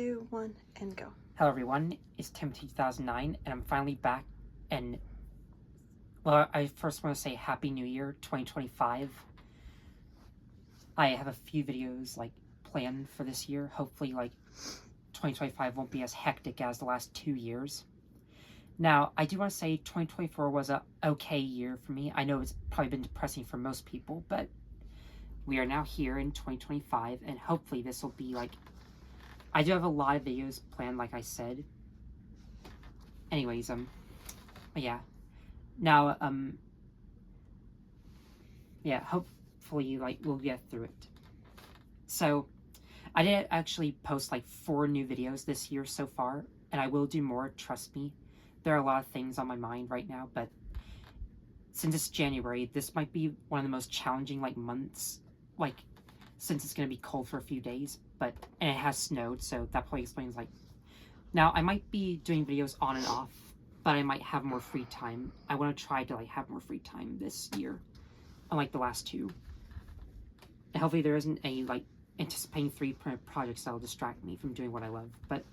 2, 1, and go. Hello everyone, it's Timothy 2009 and I'm finally back, and well, I first want to say Happy New Year 2025. I have a few videos planned for this year. Hopefully 2025 won't be as hectic as the last 2 years. Now, I do want to say 2024 was a okay year for me. I know it's probably been depressing for most people, but we are now here in 2025 and hopefully this will be I do have a lot of videos planned, like I said. Anyways, yeah. Now, yeah, hopefully, we'll get through it. So, I did actually post 4 new videos this year so far, and I will do more, trust me. There are a lot of things on my mind right now, but since it's January, this might be one of the most challenging, months, since it's going to be cold for a few days, and it has snowed, so that probably explains, now, I might be doing videos on and off, but I might have more free time. I want to try to, have more free time this year, unlike the last 2. And hopefully there isn't any, anticipating 3 projects that will distract me from doing what I love, but,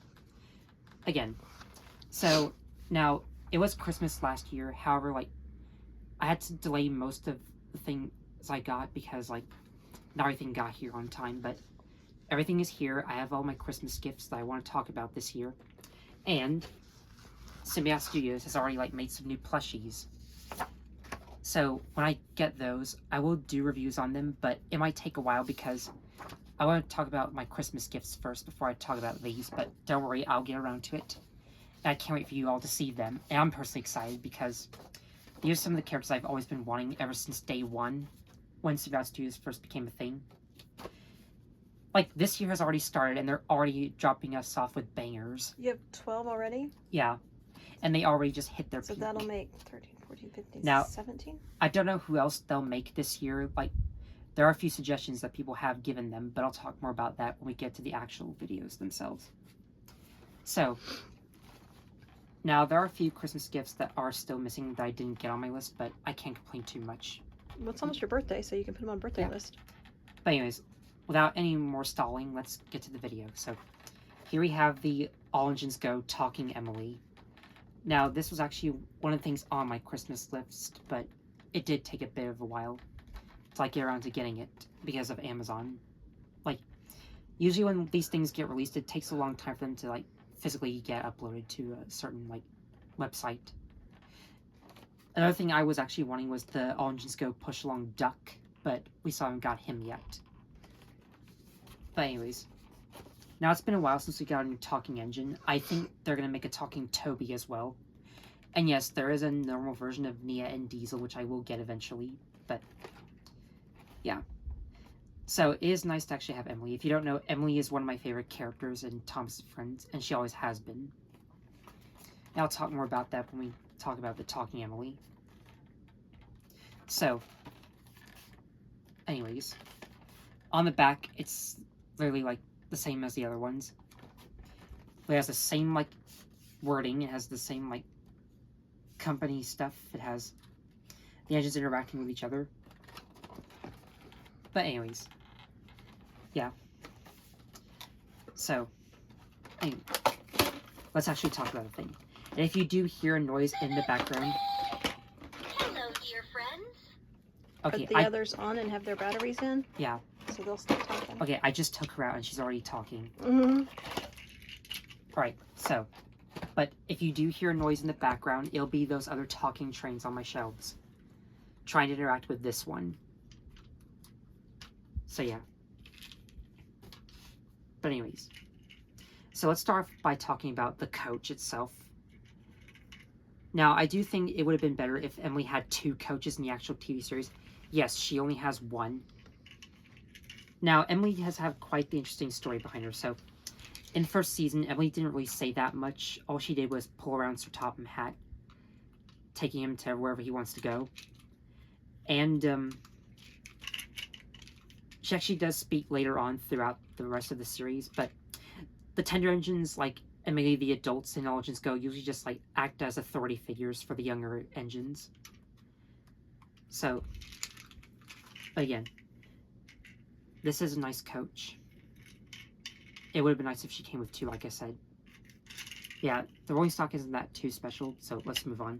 again, so, now, it was Christmas last year, however, I had to delay most of the things I got because, not everything got here on time, but everything is here. I have all my Christmas gifts that I want to talk about this year. And Symbiote Studios has already made some new plushies. So when I get those, I will do reviews on them, but it might take a while because I want to talk about my Christmas gifts first before I talk about these, but don't worry, I'll get around to it. And I can't wait for you all to see them. And I'm personally excited because these are some of the characters I've always been wanting ever since day 1. When Symbiote Studios first became a thing. This year has already started, and they're already dropping us off with bangers. You have 12 already? Yeah. And they already just hit their peak. So that'll make 13, 14, 15, now, 17? I don't know who else they'll make this year. There are a few suggestions that people have given them, but I'll talk more about that when we get to the actual videos themselves. So, now there are a few Christmas gifts that are still missing that I didn't get on my list, but I can't complain too much. Well, it's almost your birthday, so you can put them on a birthday list. But anyways, without any more stalling, let's get to the video. So, here we have the All Engines Go Talking Emily. Now, this was actually one of the things on my Christmas list, but it did take a bit of a while to get around to getting it because of Amazon. Usually when these things get released, it takes a long time for them to physically get uploaded to a certain website. Another thing I was actually wanting was the All Engines Go Push Along Duck, but we still haven't got him yet. But anyways, now it's been a while since we got a new talking engine. I think they're going to make a talking Toby as well. And yes, there is a normal version of Nia and Diesel, which I will get eventually, but yeah. So it is nice to actually have Emily. If you don't know, Emily is one of my favorite characters in Thomas' Friends, and she always has been. And I'll talk more about that when we talk about the talking Emily. So, anyways, on the back, it's literally the same as the other ones. It has the same wording. It has the same company stuff. It has the engines interacting with each other. But anyways, yeah. So, anyway, let's actually talk about the thing. And if you do hear a noise in the background, hello, dear friends. Okay, Are the others on and have their batteries in? Yeah. So they'll stop talking. Okay, I just took her out and she's already talking. Mm-hmm. Alright, so, but if you do hear a noise in the background, it'll be those other talking trains on my shelves trying to interact with this one. So yeah. But anyways, so let's start off by talking about the coach itself. Now, I do think it would have been better if Emily had 2 coaches in the actual TV series. Yes, she only has 1. Now, Emily has had quite the interesting story behind her. So, in the first season, Emily didn't really say that much. All she did was pull around Sir Topham Hatt, taking him to wherever he wants to go. And, she actually does speak later on throughout the rest of the series, but the tender engines, and maybe the adults in All Engines Go usually just, act as authority figures for the younger engines. So, but again, this is a nice coach. it would have been nice if she came with 2, like I said. Yeah, the rolling stock isn't that too special, so let's move on.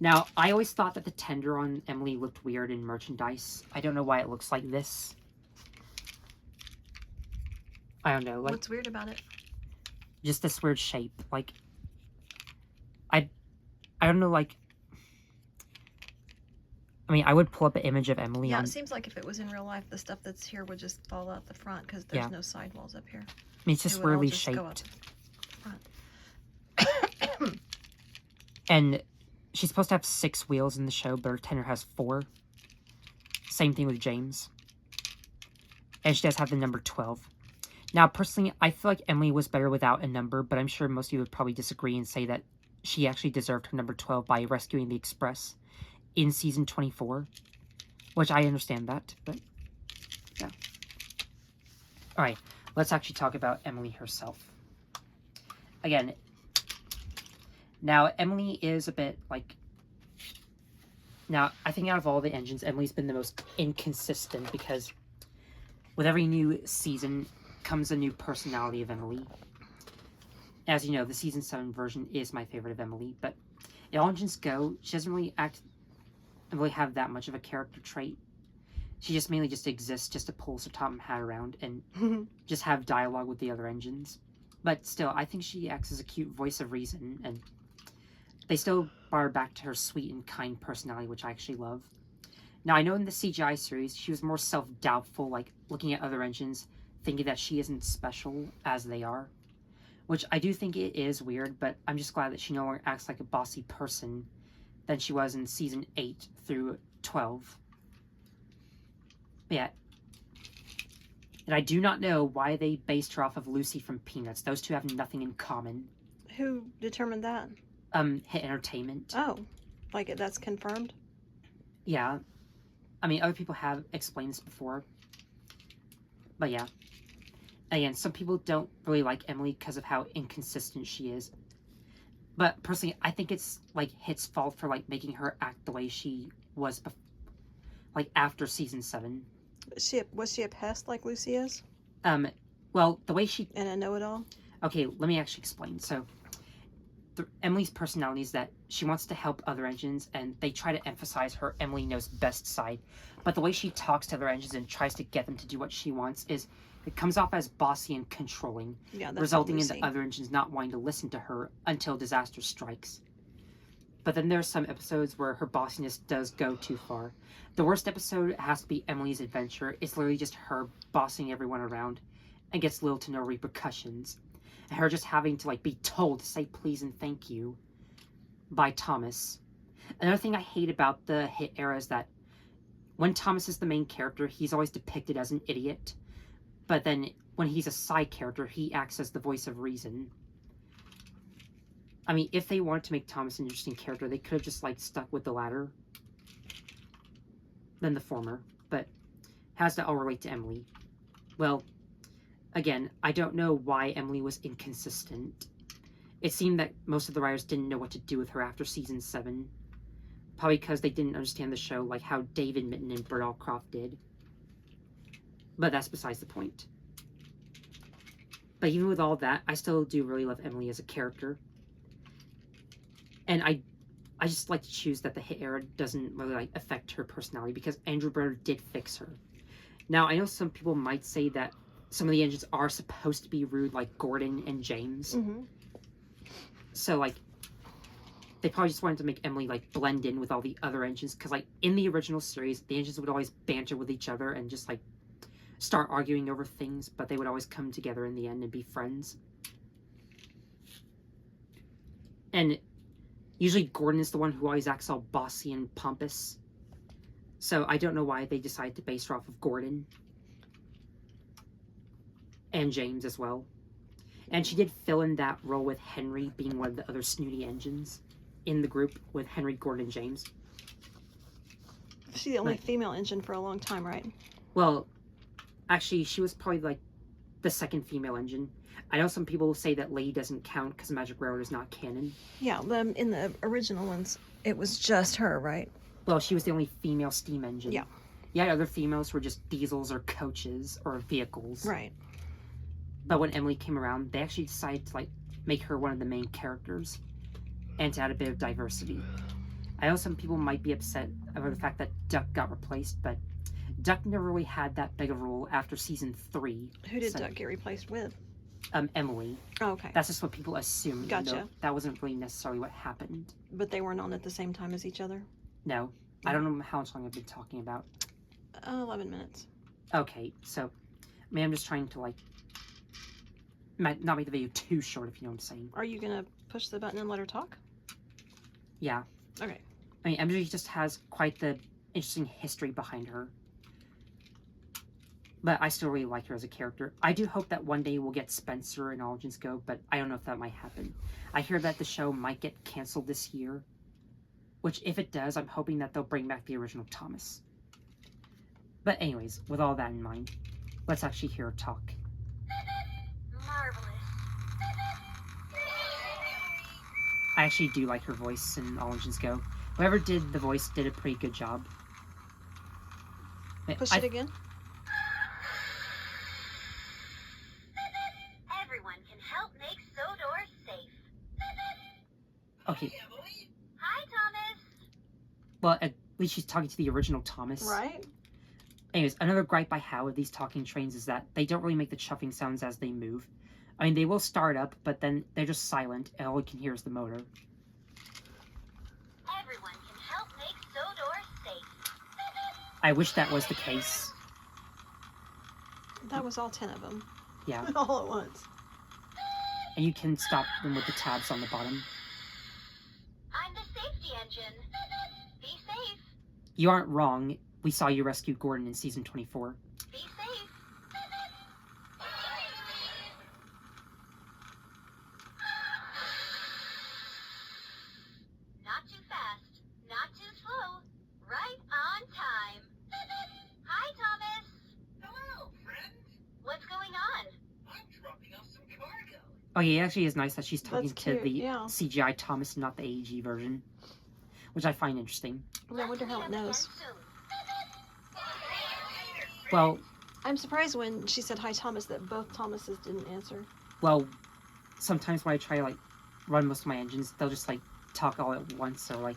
Now, I always thought that the tender on Emily looked weird in merchandise. I don't know why it looks like this. I don't know, like... What's weird about it? Just this weird shape, like... I don't know, like... I mean, I would pull up an image of Emily Yeah, on... it seems like if it was in real life, the stuff that's here would just fall out the front because there's no sidewalls up here. I mean, it's just It would all weirdly just go up shaped. front. And she's supposed to have 6 wheels in the show, but her tender has 4. Same thing with James. And she does have the number 12. Now, personally, I feel like Emily was better without a number, but I'm sure most of you would probably disagree and say that she actually deserved her number 12 by rescuing the Express in season 24. Which I understand that, but yeah. Alright, let's actually talk about Emily herself. Again, now Emily is a bit like... Now, I think out of all the engines, Emily's been the most inconsistent because with every new season comes a new personality of Emily. As you know, the season 7 version is my favorite of Emily, but in All Engines Go, she doesn't really have that much of a character trait. She just mainly just exists just to pull her top hat around and just have dialogue with the other engines. But still, I think she acts as a cute voice of reason, and they still bar back to her sweet and kind personality, which I actually love. Now, I know in the CGI series, she was more self-doubtful, like looking at other engines, thinking that she isn't special as they are. Which I do think it is weird, but I'm just glad that she no longer acts like a bossy person than she was in season 8 through 12. But yeah. And I do not know why they based her off of Lucy from Peanuts. Those two have nothing in common. Who determined that? Hit Entertainment. Oh, like that's confirmed? Yeah. I mean, other people have explained this before. But yeah. Again, some people don't really like Emily because of how inconsistent she is. But personally, I think it's like Hit's fault for like making her act the way she was like after season 7. Was she a pest like Lucy is? Well, the way she... And a know-it-all? Okay, let me actually explain. So, Emily's personality is that she wants to help other engines, and they try to emphasize her Emily knows best side. But the way she talks to other engines and tries to get them to do what she wants is... It comes off as bossy and controlling, resulting in the other engines not wanting to listen to her until disaster strikes. But then there are some episodes where her bossiness does go too far. The worst episode has to be Emily's Adventure. It's literally just her bossing everyone around and gets little to no repercussions. And her just having to like be told to say please and thank you by Thomas. Another thing I hate about the Hit era is that when Thomas is the main character, he's always depicted as an idiot. But then, when he's a side character, he acts as the voice of reason. I mean, if they wanted to make Thomas an interesting character, they could have just, like, stuck with the latter than the former. But how does that all relate to Emily? Well, again, I don't know why Emily was inconsistent. It seemed that most of the writers didn't know what to do with her after season 7. Probably because they didn't understand the show like how David Mitton and Bert Allcroft did. But that's besides the point. But even with all that, I still do really love Emily as a character. And I just like to choose that the Hit era doesn't really like affect her personality because Andrew Brunner did fix her. Now, I know some people might say that some of the engines are supposed to be rude, like Gordon and James. Mm-hmm. So, like, they probably just wanted to make Emily, like, blend in with all the other engines. Because, like, in the original series, the engines would always banter with each other and just, like, start arguing over things, but they would always come together in the end and be friends. And usually Gordon is the one who always acts all bossy and pompous. So I don't know why they decided to base her off of Gordon. And James as well. And she did fill in that role with Henry being one of the other snooty engines in the group with Henry, Gordon, and James. She's the only female engine for a long time, right? Well, actually, she was probably, like, the second female engine. I know some people say that Lady doesn't count because Magic Railroad is not canon. Yeah, in the original ones, it was just her, right? Well, she was the only female steam engine. Yeah. Yeah, other females were just diesels or coaches or vehicles. Right. But when Emily came around, they actually decided to like make her one of the main characters and to add a bit of diversity. I know some people might be upset over the fact that Duck got replaced, but Duck never really had that big a role after season 3. Who did Duck get replaced with? Emily. Oh, okay. That's just what people assume. Gotcha. That wasn't really necessarily what happened. But they weren't on at the same time as each other? No. I don't know how much long I've been talking about. 11 minutes. Okay, so, I mean, I'm just trying to, like, not make the video too short, if you know what I'm saying. Are you gonna push the button and let her talk? Yeah. Okay. I mean, MJ just has quite the interesting history behind her. But I still really like her as a character. I do hope that one day we'll get Spencer and Origins Go, but I don't know if that might happen. I hear that the show might get canceled this year. Which, if it does, I'm hoping that they'll bring back the original Thomas. But anyways, with all that in mind, let's actually hear her talk. Marvelous. I actually do like her voice in Origins Go. Whoever did the voice did a pretty good job. Push it again. Everyone can help make Sodor safe. Okay. Hi, Thomas. Well, at least she's talking to the original Thomas. Right. Anyways, another gripe I have with these talking trains is that they don't really make the chuffing sounds as they move. I mean, they will start up, but then they're just silent, and all you can hear is the motor. Everyone can help make Sodor safe. I wish that was the case. That was all 10 of them. Yeah. All at once. And you can stop them with the tabs on the bottom. I'm the safety engine. Be safe. You aren't wrong. We saw you rescue Gordon in season 24. Be safe. Not too fast. Not too slow. Right on time. Hi, Thomas. Hello, friend. What's going on? I'm dropping off some cargo. Oh yeah, it actually is nice that she's talking That's to cute, the yeah. CGI Thomas, not the AEG version. Which I find interesting. I wonder how it knows. Well, I'm surprised when she said hi, Thomas, that both Thomases didn't answer. well, sometimes when I try to, like, run most of my engines, they'll just, like, talk all at once, or, like,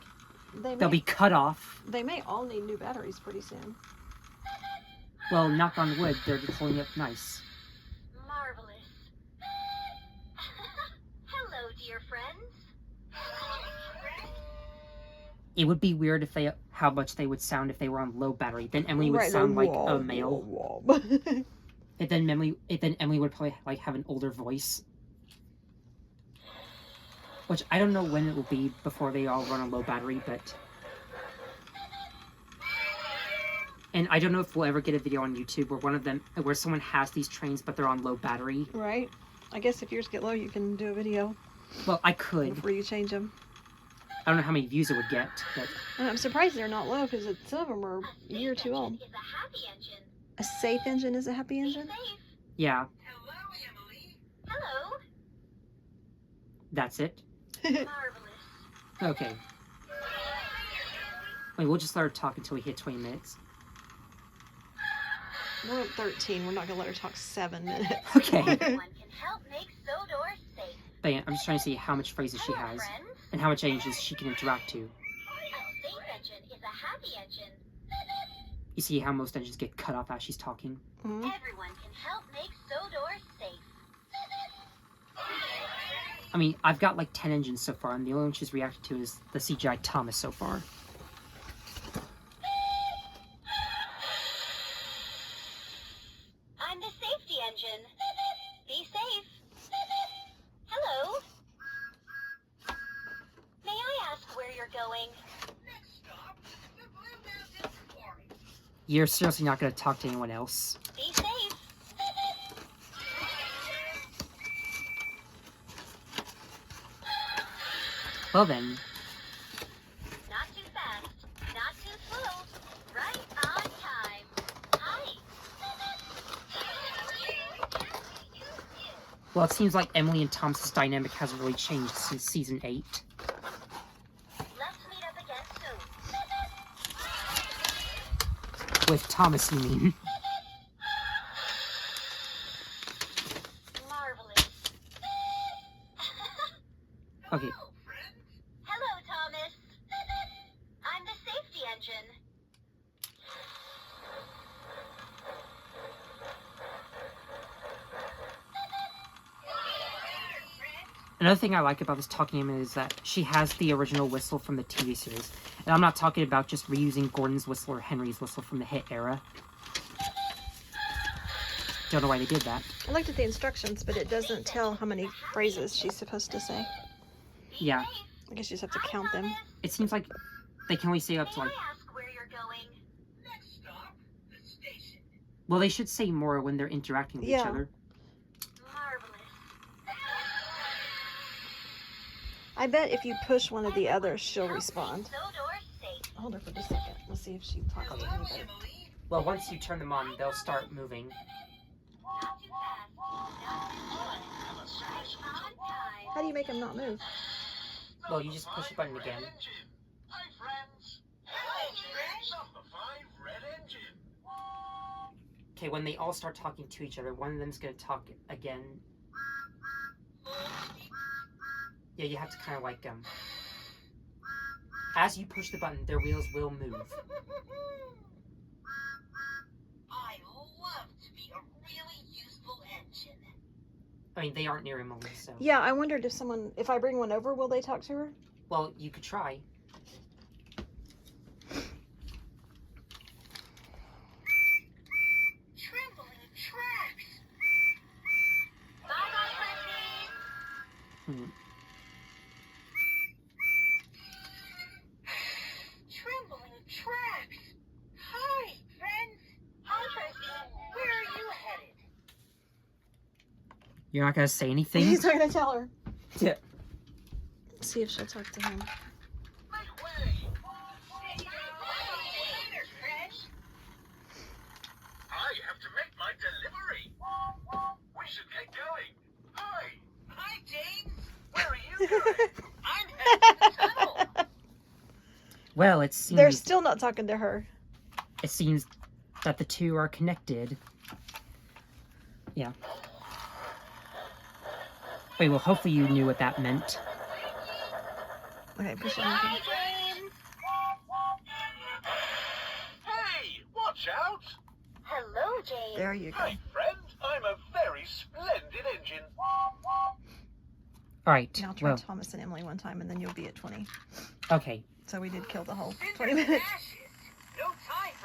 they'll be cut off. They may all need new batteries pretty soon. Well, knock on wood, they're holding up nice. Marvelous. Hello, dear friends. It would be weird if how much they would sound if they were on low battery. Then Emily would sound like a male. And then Emily would probably like have an older voice. Which I don't know when it will be before they all run on low battery, but. And I don't know if we'll ever get a video on YouTube where someone has these trains but they're on low battery. Right. I guess if yours get low, you can do a video. Well, I could. Before you change them. I don't know how many views it would get, but. I'm surprised they're not low because some of them are a year or two old. Is a happy engine. A safe engine is a happy Be engine? safe. Yeah, Hello, Emily. Hello. that's it. Marvelous. Okay. Wait, we'll just let her talk until we hit 20 minutes. We're at 13. We're not going to let her talk 7 minutes. Okay. Everyone can help make Sodor safe. But yeah, I'm just trying to see how much phrases she Hello, has friends. and how much engines she can interact to. A safe engine is a happy engine. You see how most engines get cut off as she's talking? Mhm. Everyone can help make Sodor safe. I mean, I've got like 10 engines so far, and the only one she's reacted to is the CGI Thomas so far. I'm the safety engine. Be safe. Hello. May I ask where you're going? Next stop, the Blue Mountain Quarry. You're seriously not going to talk to anyone else. Be safe. Well then, Not too fast. Not too slow. Right on time. Hi. well, it seems like Emily and Thomas's dynamic hasn't really changed since season 8. Let's meet up again soon. With Thomas, you mean? Okay. Hello, Thomas. I'm the safety engine. Another thing I like about this talking Emily is that she has the original whistle from the TV series. And I'm not talking about just reusing Gordon's whistle or Henry's whistle from the hit era. Don't know why they did that. I looked at the instructions, but it doesn't tell how many phrases she's supposed to say. Yeah. I guess you just have to count them. It seems like they can only say up to like... May I ask where you're going? Next stop, the station. Well, they should say more when they're interacting with each other. Marvelous. I bet if you push one of the others, she'll respond. Sodor safe. Hold her for just a second. Let's see if she talks to anybody. Well, once you turn them on, they'll start moving. Not too fast. Not too slow. Right on time. How do you make them not move? Well, you just push the button again. Hi, friends. Hello, friends. Number 5 red engine. Okay, when they all start talking to each other, one of them's going to talk again. Yeah, you have to kind of like as you push the button, their wheels will move. I love to be a really useful engine. I mean, they aren't near Emily, so... Yeah, I wondered if I bring one over, will they talk to her? Well, you could try. Trembling tracks. Bye-bye, Christy. Trembling tracks. Hi, friends. Hi, Christy. Where are you headed? You're not going to say anything? He's not going to tell her. Yeah. See if she'll talk to him. Make way. Later, friends. I have to make my delivery. We should get going. Hi. Hi, James. Where are you going? I'm headed to the tunnel. Well, it seems... They're still not talking to her. It seems that the two are connected. Yeah. Wait, well, hopefully you knew what that meant. Okay, push it. Hi, James. Hey, watch out. Hello, James. There you go. Hi, friend. I'm a very splendid engine. Alright, Now try well, Thomas and Emily one time, and then you'll be at 20. okay. So we did kill the whole 20 minutes.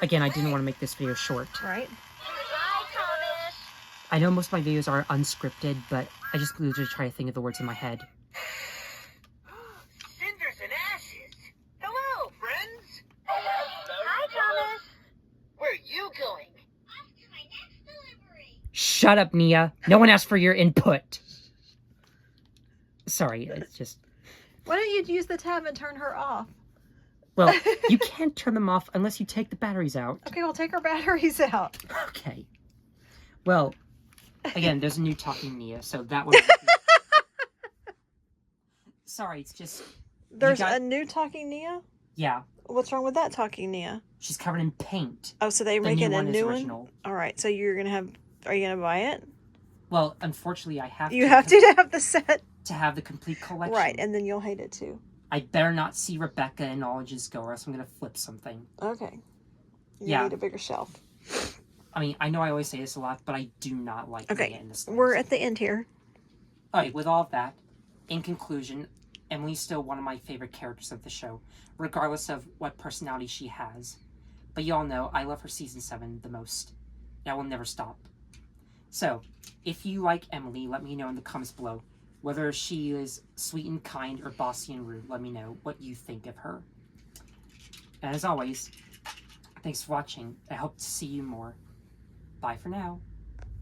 Again, I didn't want to make this video short. Right? Bye, Thomas. I know most of my videos are unscripted, but I just literally try to think of the words in my head. Cinders and ashes. Hello, friends. Hi, Thomas. Where are you going? Off to my next delivery. Shut up, Nia. No one asked for your input. Sorry, it's just... Why don't you use the tab and turn her off? Well, you can't turn them off unless you take the batteries out. Okay, we'll take our batteries out. Okay. Well, again, there's a new talking Nia, so that would... Sorry, it's just... There's a new talking Nia? Yeah. What's wrong with that talking Nia? She's covered in paint. Oh, so they The making new a one is new one? original. Alright, so you're gonna have... Are you gonna buy it? Well, unfortunately, I have You have to have the set. to have the complete collection. Right, and then you'll hate it too. I better not see Rebecca and Knowledge's go, or else I'm going to flip something. Okay. You Yeah. need a bigger shelf. I mean, I know I always say this a lot, but I do not like Okay, Nia in this. we're at the end here. Alright, with all of that, in conclusion, Emily's still one of my favorite characters of the show, regardless of what personality she has. But you all know, I love her season 7 the most. And I will never stop. So, if you like Emily, let me know in the comments below. Whether she is sweet and kind or bossy and rude, let me know what you think of her. And as always, thanks for watching. I hope to see you more. Bye for now.